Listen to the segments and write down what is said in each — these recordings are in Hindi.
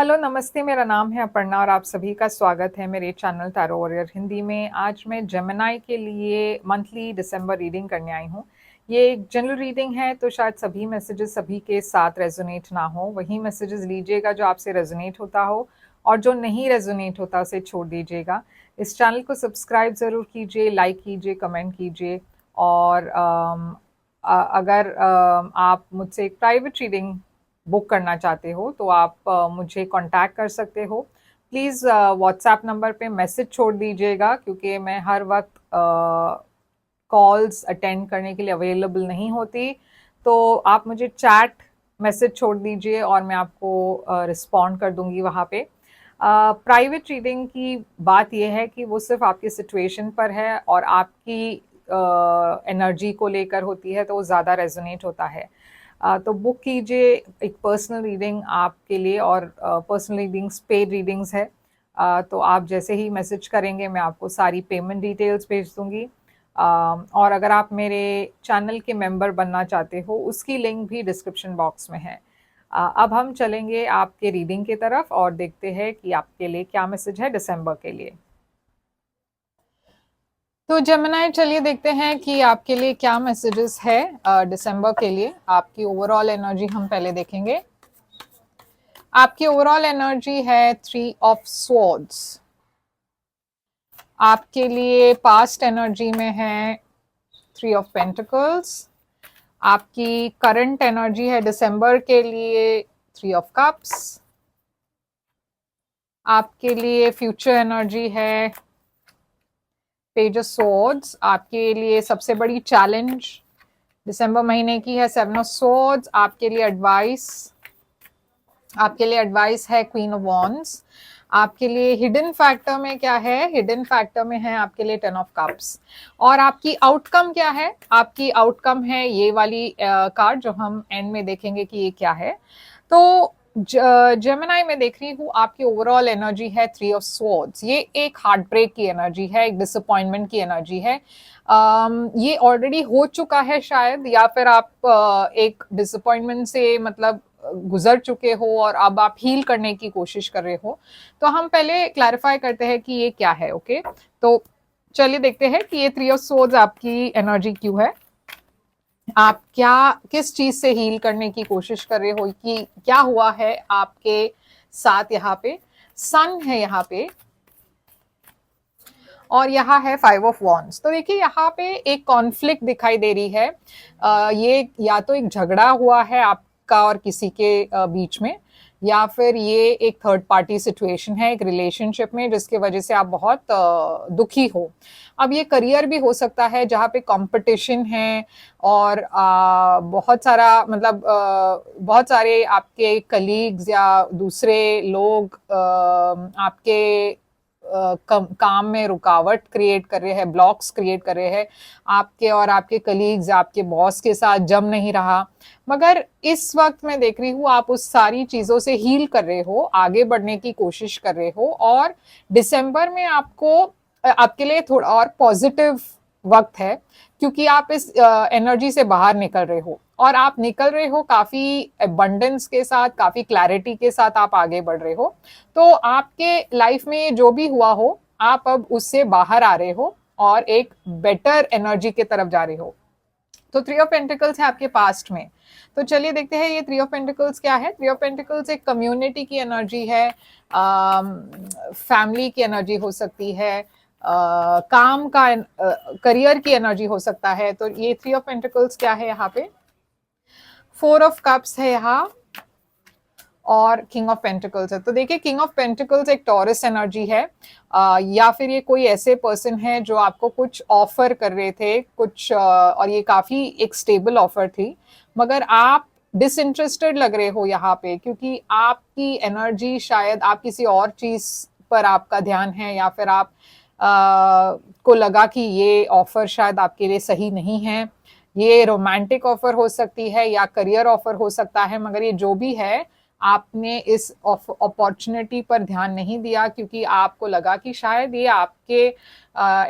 हेलो, नमस्ते। मेरा नाम है अपर्णा और आप सभी का स्वागत है मेरे चैनल टैरो वॉरियर हिंदी में। आज मैं जेमिनी के लिए मंथली दिसंबर रीडिंग करने आई हूँ। ये एक जनरल रीडिंग है, तो शायद सभी मैसेजेस सभी के साथ रेजोनेट ना हो। वही मैसेजेस लीजिएगा जो आपसे रेजोनेट होता हो, और जो नहीं रेजोनेट होता उसे छोड़ दीजिएगा। इस चैनल को सब्सक्राइब ज़रूर कीजिए, लाइक कीजिए, कमेंट कीजिए। और अगर आप मुझसे एक प्राइवेट रीडिंग बुक करना चाहते हो तो आप मुझे कांटेक्ट कर सकते हो। प्लीज़ व्हाट्सएप नंबर पे मैसेज छोड़ दीजिएगा, क्योंकि मैं हर वक्त कॉल्स अटेंड करने के लिए अवेलेबल नहीं होती। तो आप मुझे चैट मैसेज छोड़ दीजिए और मैं आपको रिस्पॉन्ड कर दूंगी वहाँ पे। प्राइवेट रीडिंग की बात यह है कि वो सिर्फ आपकी सिचुएशन पर है और आपकी एनर्जी को लेकर होती है, तो वो ज़्यादा रेजोनेट होता है। तो बुक कीजिए एक पर्सनल रीडिंग आपके लिए, और पर्सनल रीडिंग्स पेड रीडिंग्स है। तो आप जैसे ही मैसेज करेंगे मैं आपको सारी पेमेंट डिटेल्स भेज दूंगी। और अगर आप मेरे चैनल के मेंबर बनना चाहते हो उसकी लिंक भी डिस्क्रिप्शन बॉक्स में है। अब हम चलेंगे आपके रीडिंग की तरफ और देखते हैं कि आपके लिए क्या मैसेज है दिसंबर के लिए। तो जेमिनी, चलिए देखते हैं कि आपके लिए क्या मैसेजेस है दिसंबर के लिए। आपकी ओवरऑल एनर्जी हम पहले देखेंगे। आपकी ओवरऑल एनर्जी है 3 ऑफ स्वॉर्ड्स। आपके लिए पास्ट एनर्जी में है 3 ऑफ पेंटिकल्स। आपकी करंट एनर्जी है दिसंबर के लिए 3 ऑफ कप्स। आपके लिए फ्यूचर एनर्जी है पेज ऑफ स्वॉर्ड्स। आपके लिए सबसे बड़ी चैलेंज दिसंबर महीने की है 7 ऑफ स्वॉर्ड्स। आपके लिए एडवाइस है क्वीन ऑफ वॉन्ड्स। आपके लिए हिडन फैक्टर में क्या है? हिडन फैक्टर में है आपके लिए 10 ऑफ कप्स। और आपकी आउटकम क्या है? आपकी आउटकम है ये वाली कार्ड जो हम एंड में देखेंगे कि ये क्या है। तो जेमिनी में देख रही हूँ आपकी ओवरऑल एनर्जी है 3 ऑफ स्वॉर्ड्स। ये एक हार्ट ब्रेक की एनर्जी है, एक डिसअपॉइंटमेंट की एनर्जी है। ये ऑलरेडी हो चुका है शायद, या फिर आप एक डिसअपॉइंटमेंट से मतलब गुजर चुके हो और अब आप हील करने की कोशिश कर रहे हो। तो हम पहले क्लैरिफाई करते हैं कि ये क्या है। ओके, तो चलिए देखते हैं कि ये 3 ऑफ स्वॉर्ड्स आपकी एनर्जी क्यों है। आप क्या किस चीज से हील करने की कोशिश कर रहे हो, कि क्या हुआ है आपके साथ। यहाँ पे सन है यहाँ पे, और यहाँ है 5 ऑफ वॉन्ड्स। तो देखिए यहाँ पे एक कॉन्फ्लिक्ट दिखाई दे रही है। ये या तो एक झगड़ा हुआ है आपका और किसी के बीच में, या फिर ये एक थर्ड पार्टी सिचुएशन है एक रिलेशनशिप में, जिसकी वजह से आप बहुत दुखी हो। अब ये करियर भी हो सकता है जहाँ पे कंपटीशन है, और बहुत सारा मतलब बहुत सारे आपके कलीग्स या दूसरे लोग आपके काम में रुकावट क्रिएट कर रहे हैं, ब्लॉक्स क्रिएट कर रहे हैं। आपके और आपके कलीग्स आपके बॉस के साथ जम नहीं रहा। मगर इस वक्त मैं देख रही हूँ आप उस सारी चीज़ों से हील कर रहे हो, आगे बढ़ने की कोशिश कर रहे हो, और दिसंबर में आपके लिए थोड़ा और पॉजिटिव वक्त है, क्योंकि आप इस एनर्जी से बाहर निकल रहे हो, और आप निकल रहे हो काफ़ी अबंडेंस के साथ, काफ़ी क्लैरिटी के साथ आप आगे बढ़ रहे हो। तो आपके लाइफ में जो भी हुआ हो, आप अब उससे बाहर आ रहे हो और एक बेटर एनर्जी की तरफ जा रहे हो। तो 3 ऑफ पेंटिकल्स है आपके पास्ट में। तो चलिए देखते हैं ये 3 ऑफ पेंटिकल्स क्या है। 3 ऑफ पेंटिकल्स एक कम्युनिटी की एनर्जी है, फैमिली की एनर्जी हो सकती है, काम का करियर की एनर्जी हो सकता है। तो ये 3 ऑफ पेंटिकल्स क्या है यहाँ पे? 4 ऑफ कप्स है यहाँ, और किंग ऑफ पेंटिकल्स है। तो देखिए किंग ऑफ पेंटिकल्स एक टॉरस एनर्जी है, या फिर ये कोई ऐसे पर्सन है जो आपको कुछ ऑफर कर रहे थे कुछ, और ये काफी एक स्टेबल ऑफर थी, मगर आप डिसइंटरेस्टेड लग रहे हो यहाँ पे, क्योंकि आपकी एनर्जी शायद आप किसी और चीज पर आपका ध्यान है, या फिर आप को लगा कि ये ऑफर शायद आपके लिए सही नहीं है। ये रोमांटिक ऑफर हो सकती है या करियर ऑफर हो सकता है, मगर ये जो भी है आपने इस अपॉर्चुनिटी पर ध्यान नहीं दिया, क्योंकि आपको लगा कि शायद ये आपके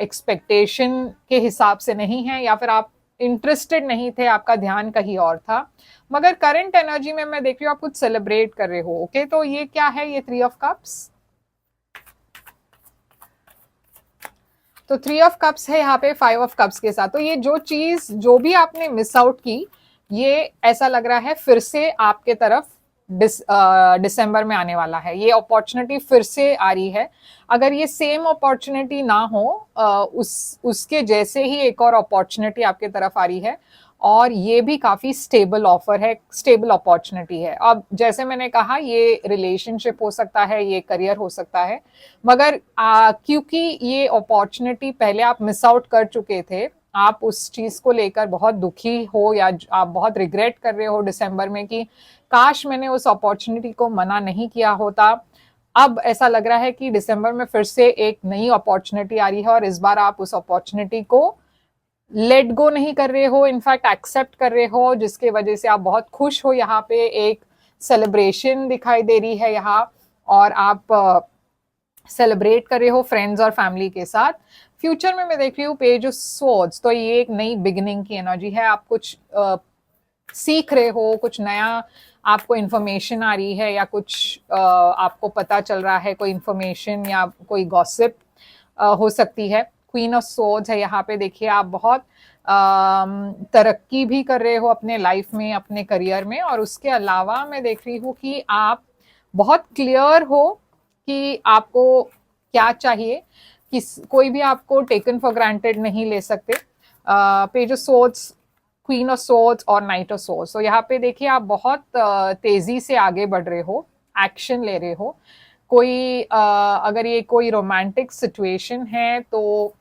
एक्सपेक्टेशन के हिसाब से नहीं है, या फिर आप इंटरेस्टेड नहीं थे, आपका ध्यान कहीं और था। मगर करंट एनर्जी में मैं देख रही हूँ आप कुछ सेलिब्रेट कर रहे हो। ओके, तो ये क्या है, ये 3 ऑफ कप्स। तो 3 ऑफ कप्स है यहाँ पे 5 ऑफ कप्स के साथ। तो ये जो चीज जो भी आपने मिस आउट की, ये ऐसा लग रहा है फिर से आपके तरफ दिसंबर में आने वाला है। ये अपॉर्चुनिटी फिर से आ रही है। अगर ये सेम अपॉर्चुनिटी ना हो, उसके जैसे ही एक और अपॉर्चुनिटी आपके तरफ आ रही है, और ये भी काफी स्टेबल ऑफर है, स्टेबल अपॉर्चुनिटी है। अब जैसे मैंने कहा, ये रिलेशनशिप हो सकता है, ये करियर हो सकता है, मगर क्योंकि ये अपॉर्चुनिटी पहले आप मिस आउट कर चुके थे, आप उस चीज को लेकर बहुत दुखी हो या आप बहुत रिग्रेट कर रहे हो दिसंबर में कि काश मैंने उस अपॉर्चुनिटी को मना नहीं किया होता। अब ऐसा लग रहा है कि दिसंबर में फिर से एक नई अपॉर्चुनिटी आ रही है, और इस बार आप उस अपॉर्चुनिटी को लेट गो नहीं कर रहे हो, इनफैक्ट एक्सेप्ट कर रहे हो, जिसके वजह से आप बहुत खुश हो। यहाँ पे एक सेलिब्रेशन दिखाई दे रही है यहाँ, और आप सेलिब्रेट कर रहे हो फ्रेंड्स और फैमिली के साथ। फ्यूचर में मैं देख रही हूँ पेज ऑफ स्वॉर्ड्स, तो ये एक नई बिगिनिंग की एनर्जी है। आप कुछ सीख रहे हो, कुछ नया आपको इन्फॉर्मेशन आ रही है, या कुछ आपको पता चल रहा है, कोई इन्फॉर्मेशन या कोई गॉसिप हो सकती है। क्वीन ऑफ सोर्ड्स है यहाँ पे। देखिए, आप बहुत तरक्की भी कर रहे हो अपने लाइफ में, अपने करियर में, और उसके अलावा मैं देख रही हूँ कि आप बहुत क्लियर हो कि आपको क्या चाहिए। कोई भी आपको टेकन फॉर ग्रांटेड नहीं ले सकते। Page of swords, queen of swords और नाइट ऑफ सोर्ड्स। तो यहाँ पे देखिए, आप बहुत तेजी से आगे बढ़ रहे हो, एक्शन ले रहे हो। कोई अगर ये कोई रोमांटिक सिचुएशन है, तो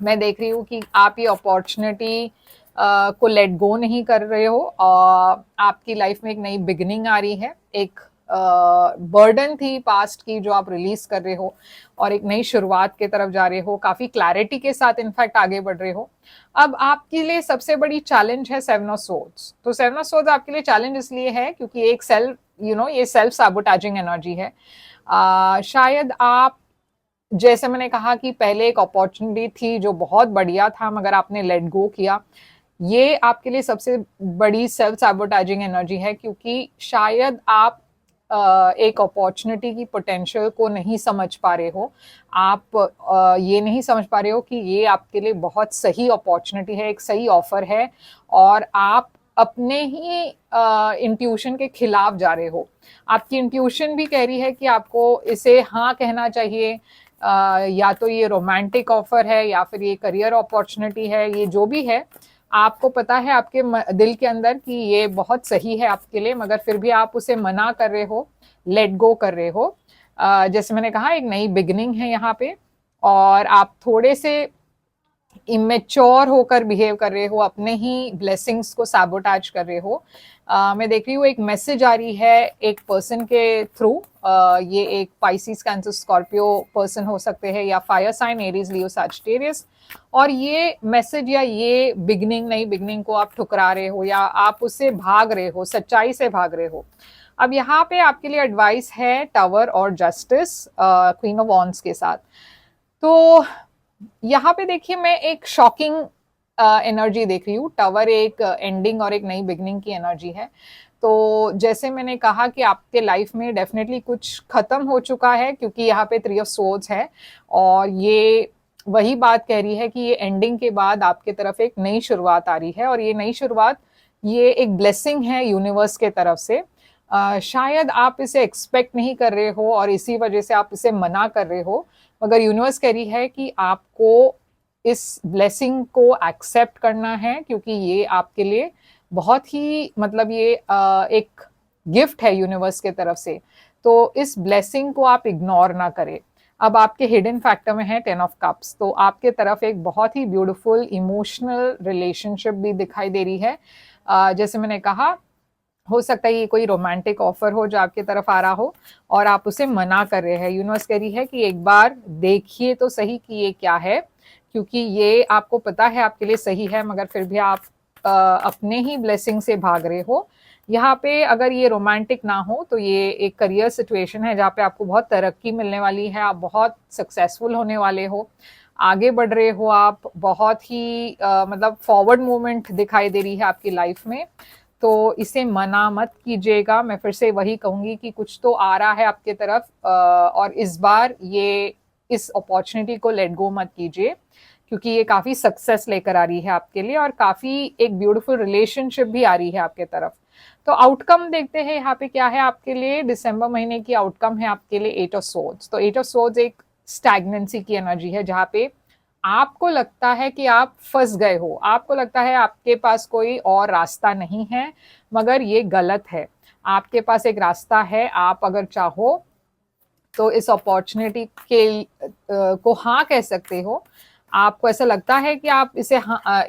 मैं देख रही हूँ कि आप ये अपॉर्चुनिटी को लेट गो नहीं कर रहे हो। आपकी लाइफ में एक नई बिगिनिंग आ रही है, एक बर्डन थी पास्ट की जो आप रिलीज कर रहे हो, और एक नई शुरुआत की तरफ जा रहे हो, काफी क्लैरिटी के साथ इनफैक्ट आगे बढ़ रहे हो। अब आपके लिए सबसे बड़ी चैलेंज है 7 ऑफ सोर्ड्स। तो 7 ऑफ सोर्ड्स आपके लिए चैलेंज इसलिए है क्योंकि एक सेल्फ ये सेल्फ सैबोटाजिंग एनर्जी है। शायद आप, जैसे मैंने कहा कि पहले एक अपॉर्चुनिटी थी जो बहुत बढ़िया था, मगर आपने लेट गो किया। ये आपके लिए सबसे बड़ी सेल्फ सैबोटाजिंग एनर्जी है, क्योंकि शायद आप एक अपॉर्चुनिटी की पोटेंशियल को नहीं समझ पा रहे हो। आप ये नहीं समझ पा रहे हो कि ये आपके लिए बहुत सही अपॉर्चुनिटी है, एक सही ऑफर है, और आप अपने ही इंट्यूशन के खिलाफ जा रहे हो। आपकी इंट्यूशन भी कह रही है कि आपको इसे हाँ कहना चाहिए, या तो ये रोमांटिक ऑफर है या फिर ये करियर अपॉर्चुनिटी है। ये जो भी है, आपको पता है आपके दिल के अंदर कि ये बहुत सही है आपके लिए, मगर फिर भी आप उसे मना कर रहे हो, लेट गो कर रहे हो। जैसे मैंने कहा, एक नई बिगिनिंग है यहाँ पे, और आप थोड़े से इमेच्योर होकर बिहेव कर रहे हो, अपने ही ब्लेसिंग्स को सैबोटाज कर रहे हो। मैं देख रही हूँ एक मैसेज आ रही है एक पर्सन के थ्रू। ये एक पाइसिस, कैंसर, स्कॉर्पियो पर्सन हो सकते हैं, या फायर साइन, एरीज, लियो, सैजिटेरियस। और ये मैसेज या ये बिगनिंग, नई बिगनिंग को आप ठुकरा रहे हो, या आप उससे भाग रहे हो, सच्चाई से भाग रहे हो। अब यहाँ पे आपके लिए एडवाइस है टावर और जस्टिस, क्वीन ऑफ वॉन्ड्स के साथ। तो यहाँ पे देखिए, मैं एक शॉकिंग एनर्जी देख रही हूँ। टावर एक एंडिंग और एक नई बिगनिंग की एनर्जी है। तो जैसे मैंने कहा कि आपके लाइफ में डेफिनेटली कुछ खत्म हो चुका है, क्योंकि यहाँ पे 3 ऑफ सोर्ड्स है, और ये वही बात कह रही है कि ये एंडिंग के बाद आपके तरफ एक नई शुरुआत आ रही है, और ये नई शुरुआत, ये एक ब्लेसिंग है यूनिवर्स के तरफ से। शायद आप इसे एक्सपेक्ट नहीं कर रहे हो, और इसी वजह से आप इसे मना कर रहे हो, मगर यूनिवर्स कह रही है कि आपको इस ब्लेसिंग को एक्सेप्ट करना है, क्योंकि ये आपके लिए बहुत ही, मतलब ये एक गिफ्ट है यूनिवर्स के तरफ से। तो इस ब्लेसिंग को आप इग्नोर ना करें। अब आपके हिडन फैक्टर में है 10 ऑफ कप्स, तो आपके तरफ एक बहुत ही ब्यूटीफुल इमोशनल रिलेशनशिप भी दिखाई दे रही है। जैसे मैंने कहा, हो सकता है ये कोई रोमांटिक ऑफर हो जो आपकी तरफ आ रहा हो, और आप उसे मना कर रहे हैं। यूनिवर्स कह रही है कि एक बार देखिए तो सही कि ये क्या है, क्योंकि ये आपको पता है आपके लिए सही है, मगर फिर भी आप अपने ही ब्लेसिंग से भाग रहे हो। यहाँ पे अगर ये रोमांटिक ना हो, तो ये एक करियर सिचुएशन है जहाँ पे आपको बहुत तरक्की मिलने वाली है, आप बहुत सक्सेसफुल होने वाले हो। आगे बढ़ रहे हो आप, बहुत ही मतलब फॉरवर्ड मूवमेंट दिखाई दे रही है आपकी लाइफ में। तो इसे मना मत कीजिएगा, मैं फिर से वही कहूंगी कि कुछ तो आ रहा है आपके तरफ, और इस बार ये इस अपॉर्चुनिटी को लेट गो मत कीजिए, क्योंकि ये काफी सक्सेस लेकर आ रही है आपके लिए और काफी एक ब्यूटीफुल रिलेशनशिप भी आ रही है आपके तरफ। तो आउटकम देखते हैं यहाँ पे क्या है आपके लिए। दिसंबर महीने की आउटकम है आपके लिए 8 ऑफ सोर्ड्स। तो 8 ऑफ सोर्ड्स एक स्टैग्नेंसी की एनर्जी है, जहाँ पे आपको लगता है कि आप फंस गए हो, आपको लगता है आपके पास कोई और रास्ता नहीं है, मगर ये गलत है। आपके पास एक रास्ता है, आप अगर चाहो तो इस अपॉर्चुनिटी के को हाँ कह सकते हो। आपको ऐसा लगता है कि आप इसे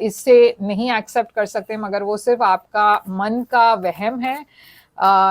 इससे नहीं एक्सेप्ट कर सकते, मगर वो सिर्फ आपका मन का वहम है।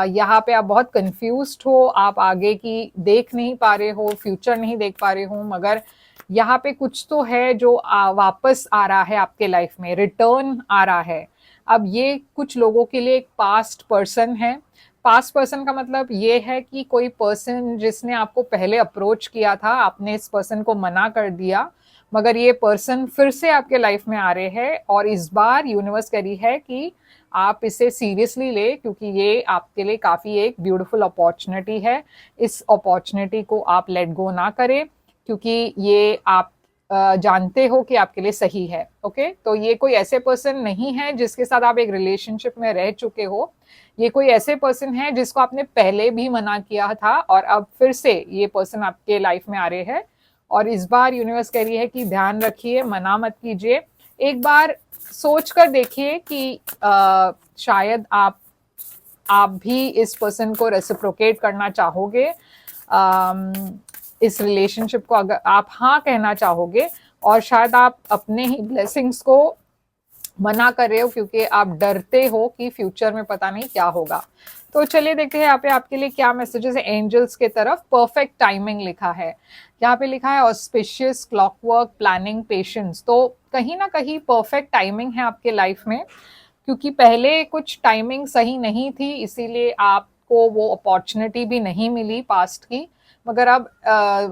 यहाँ पे आप बहुत कंफ्यूज्ड हो, आप आगे की देख नहीं पा रहे हो, फ्यूचर नहीं देख पा रहे हो, मगर यहाँ पे कुछ तो है जो वापस आ रहा है आपके लाइफ में, रिटर्न आ रहा है। अब ये कुछ लोगों के लिए एक पास्ट पर्सन है। पास्ट पर्सन का मतलब ये है कि कोई पर्सन जिसने आपको पहले अप्रोच किया था, आपने इस पर्सन को मना कर दिया, मगर ये पर्सन फिर से आपके लाइफ में आ रहे हैं और इस बार यूनिवर्स कह रही है कि आप इसे सीरियसली ले, क्योंकि ये आपके लिए काफ़ी एक ब्यूटीफुल अपॉर्चुनिटी है। इस अपॉर्चुनिटी को आप लेट गो ना करें, क्योंकि ये आप जानते हो कि आपके लिए सही है। ओके, तो ये कोई ऐसे पर्सन नहीं है जिसके साथ आप एक रिलेशनशिप में रह चुके हो। ये कोई ऐसे पर्सन है जिसको आपने पहले भी मना किया था और अब फिर से ये पर्सन आपके लाइफ में आ रहे हैं। और इस बार यूनिवर्स कह रही है कि ध्यान रखिए, मना मत कीजिए, एक बार सोच कर देखिए कि शायद आप भी इस पर्सन को रेसिप्रोकेट करना चाहोगे, इस रिलेशनशिप को अगर आप हाँ कहना चाहोगे, और शायद आप अपने ही ब्लेसिंग्स को मना कर रहे हो क्योंकि आप डरते हो कि फ्यूचर में पता नहीं क्या होगा। तो चलिए देखते हैं यहाँ पे आपके लिए क्या मैसेजेस है एंजल्स के तरफ। परफेक्ट टाइमिंग लिखा है यहाँ पे, लिखा है ऑस्पिशियस, क्लॉकवर्क, प्लानिंग, पेशेंस। तो कहीं ना कहीं परफेक्ट टाइमिंग है आपके लाइफ में, क्योंकि पहले कुछ टाइमिंग सही नहीं थी, इसीलिए आपको वो अपॉर्चुनिटी भी नहीं मिली पास्ट की। मगर अब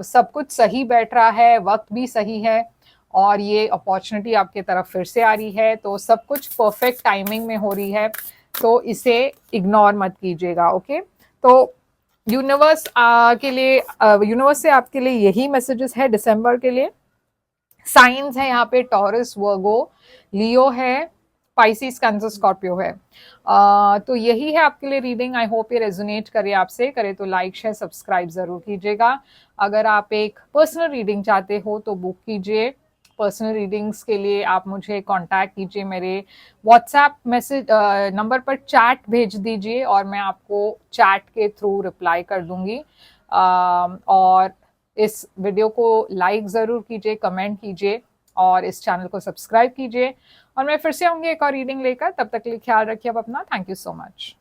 सब कुछ सही बैठ रहा है, वक्त भी सही है और ये अपॉर्चुनिटी आपके तरफ फिर से आ रही है। तो सब कुछ परफेक्ट टाइमिंग में हो रही है, तो इसे इग्नोर मत कीजिएगा। ओके, तो यूनिवर्स के लिए यूनिवर्स से आपके लिए यही मैसेजेस है दिसंबर के लिए। साइंस है यहाँ पे टॉरस, वर्गो, लियो है, पाइसिस, कैंसर, स्कॉर्पियो है। तो यही है आपके लिए रीडिंग। आई होप ये रेजोनेट करे आपसे, करे तो लाइक शेयर सब्सक्राइब जरूर कीजिएगा। अगर आप एक पर्सनल रीडिंग चाहते हो तो बुक कीजिए। पर्सनल रीडिंग्स के लिए आप मुझे कांटेक्ट कीजिए, मेरे व्हाट्सएप मैसेज नंबर पर चैट भेज दीजिए और मैं आपको चैट के थ्रू रिप्लाई कर दूंगी। और इस वीडियो को लाइक ज़रूर कीजिए, कमेंट कीजिए और इस चैनल को सब्सक्राइब कीजिए। और मैं फिर से आऊँगी एक और रीडिंग लेकर, तब तक के लिए ख्याल रखिए आप अपना। Thank you so much.